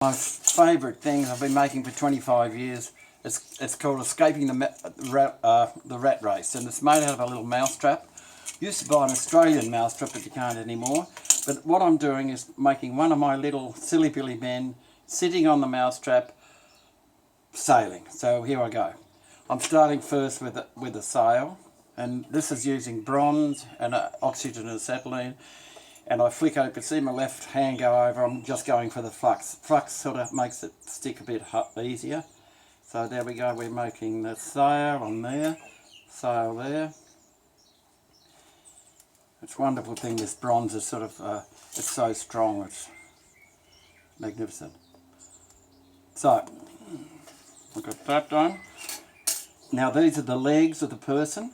My favourite thing I've been making for 25 years. It's called Escaping the Rat Race, and it's made out of a little mousetrap. Used to buy an Australian mousetrap, but you can't anymore. But what I'm doing is making one of my little silly billy men sitting on the mousetrap, sailing. So here I go. I'm starting first with a sail, and this is using bronze and oxygen and acetylene. And I flick over, see my left hand go over, I'm just going for the flux. Flux sort of makes it stick a bit easier. So there we go, we're making the sail on there, sail there. It's a wonderful thing, this bronze is sort of, it's so strong, it's magnificent. So, I've got that done. Now these are the legs of the person.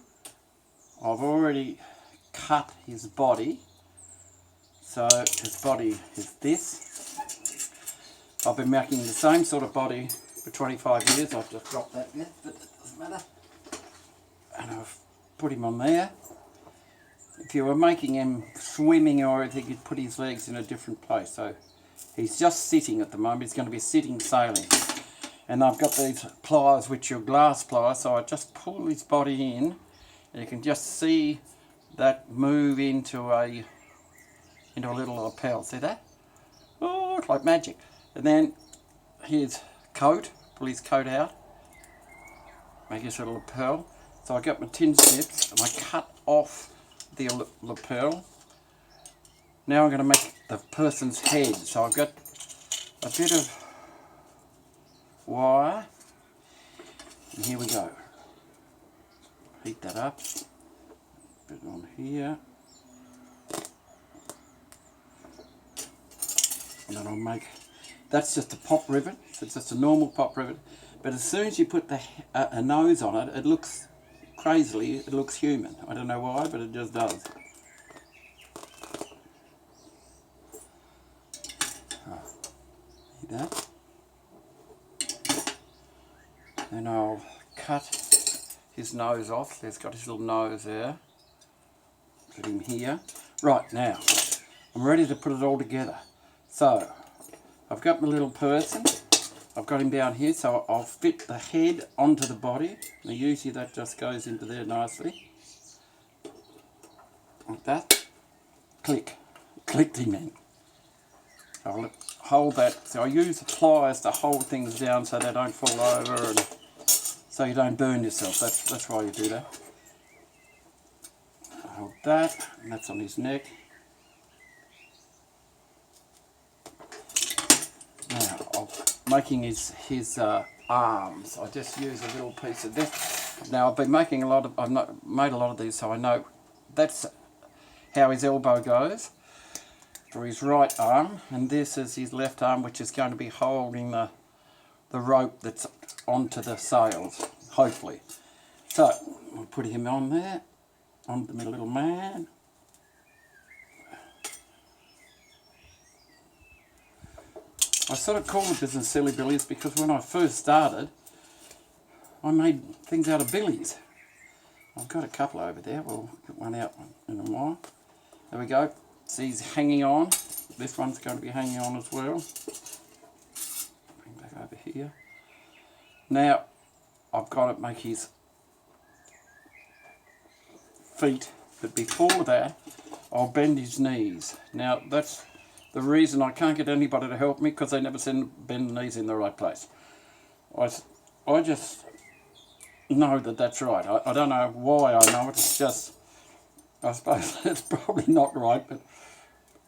I've already cut his body. So his body is this. I've been making the same sort of body for 25 years. I've just dropped that bit, but it doesn't matter. And I've put him on there. If you were making him swimming or anything, you'd put his legs in a different place. So he's just sitting at the moment. He's going to be sitting sailing. And I've got these pliers, which are glass pliers, so I just pull his body in, and you can just see that move into a little lapel. See that? Oh, it's like magic. And then his coat, pull his coat out, make his little lapel. So I got my tin snips and I cut off the lapel. Now I'm going to make the person's head. So I've got a bit of wire, and here we go. Heat that up, put it on here. And then I'll make, that's just a pop rivet, so it's just a normal pop rivet, but as soon as you put a nose on it, it looks, crazily, it looks human. I don't know why, but it just does. See that? Then I'll cut his nose off. He's got his little nose there. Put him here. Right, now, I'm ready to put it all together. So, I've got my little person, I've got him down here, so I'll fit the head onto the body. Now usually that just goes into there nicely. Like that. Click. Clicked him in. I'll hold that, so I use the pliers to hold things down so they don't fall over and so you don't burn yourself. That's why you do that. Hold that, and that's on his neck. Now, I'm making his arms. I just use a little piece of this. Now, I've been making a lot of, I've not made a lot of these, so I know that's how his elbow goes for his right arm, and this is his left arm, which is going to be holding the rope that's onto the sails, hopefully. So, I'll put him on there, onto my little man. I sort of call the business Silly Billies because when I first started, I made things out of billies. I've got a couple over there. We'll get one out in a while. There we go. See, he's hanging on. This one's going to be hanging on as well. Bring back over here. Now, I've got to make his feet, but before that, I'll bend his knees. Now, that's the reason I can't get anybody to help me, because they never bend the knees in the right place. I just know that that's right. I don't know why I know it. It's just, I suppose it's probably not right, but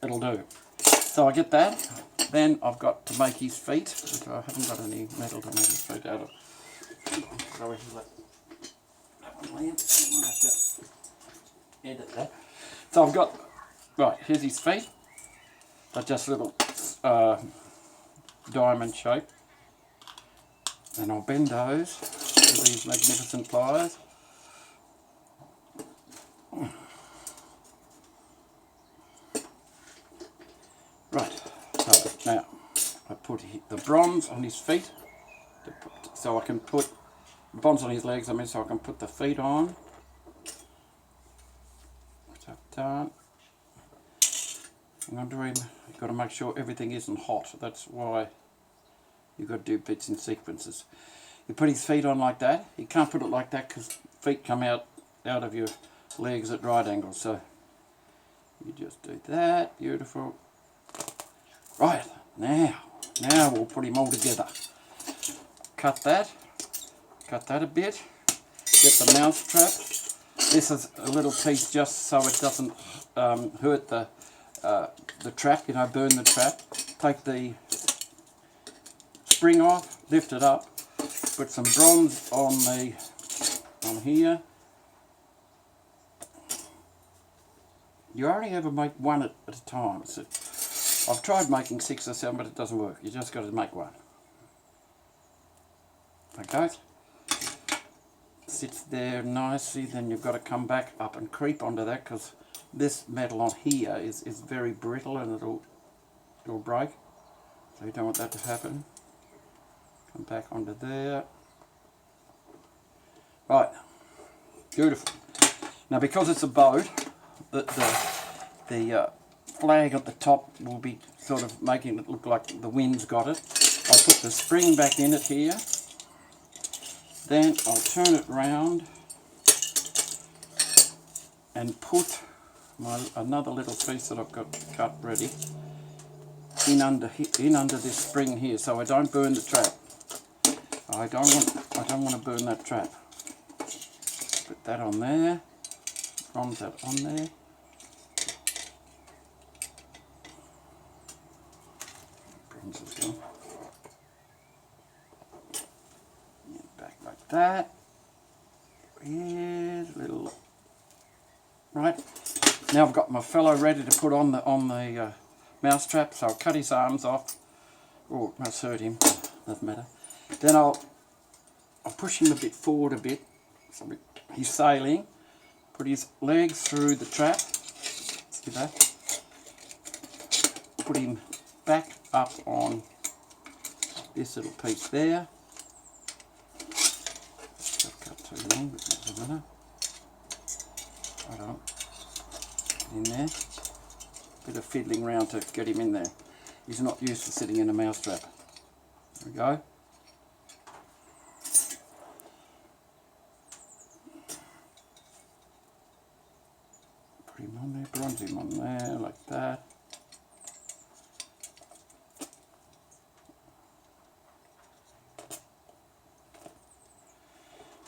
it'll do. So I get that. Then I've got to make his feet, which I haven't got any metal to make his feet out of. Sorry for that one land. I might have to edit that. So I've got, right, here's his feet. They're just little diamond shape. And I'll bend those with these magnificent pliers. Right, so now I put the bronze on his feet, so I can put bronze on his legs, so I can put the feet on, which I've done. I'm under him, you've got to make sure everything isn't hot, that's why You've got to do bits in sequences. You put his feet on like that. You can't put it like that because feet come out of your legs at right angles. So you just do that. Beautiful. Right, now we'll put him all together. Cut that a bit. Get the mouse trap. This is a little piece just so it doesn't hurt the trap, you know, burn the trap. Take the spring off, lift it up, put some bronze on here. You only ever make one at a time. So I've tried making 6 or 7, but it doesn't work. You just got to make one. Okay. Sits there nicely, then you've got to come back up and creep onto that because this metal on here is very brittle and it'll break. So you don't want that to happen. Come back onto there. Right. Beautiful. Now because it's a boat, the flag at the top will be sort of making it look like the wind's got it. I'll put the spring back in it here. Then I'll turn it round and put another little piece that I've got cut ready in under this spring here, so I don't burn the trap. I don't want to burn that trap. Put that on there. Bronze that on there. Bronze is gone. Back like that. Here's a little. Right. Now I've got my fellow ready to put on the mouse trap, so I'll cut his arms off. Oh, it must hurt him. Doesn't matter. Then I'll push him a bit forward a bit. So he's sailing. Put his legs through the trap. See that? Put him back up on this little piece there. I've cut too long, but it doesn't matter. Hold on. In there. Bit of fiddling around to get him in there. He's not used to sitting in a mouse trap. There we go. Put him on there, bronze him on there, like that.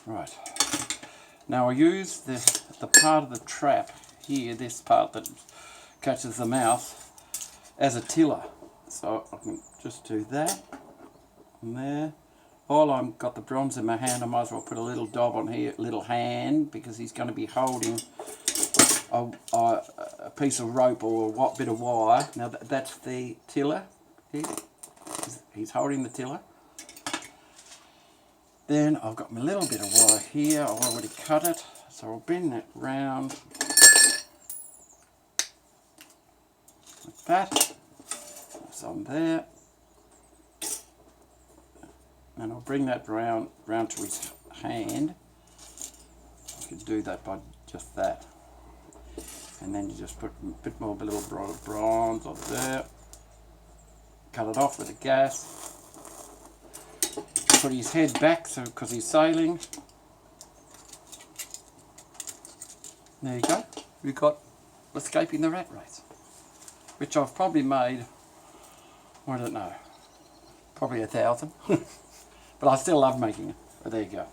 Right. Now I use the part of the trap here, this part that catches the mouse, as a tiller. So I can just do that on there. While I've got the bronze in my hand, I might as well put a little dob on here, little hand, because he's going to be holding a piece of rope or a bit of wire. Now that's the tiller here. He's holding the tiller. Then I've got my little bit of wire here. I've already cut it, so I'll bend that round like that. That's on there. And I'll bring that round to his hand. You can do that by just that. And then you just put a bit more, a little bronze on there. Cut it off with a gas. Put his head back so because he's sailing. There you go. We've got Escaping the Rat Race, which I've probably made, I don't know, probably 1,000. But I still love making it. But there you go.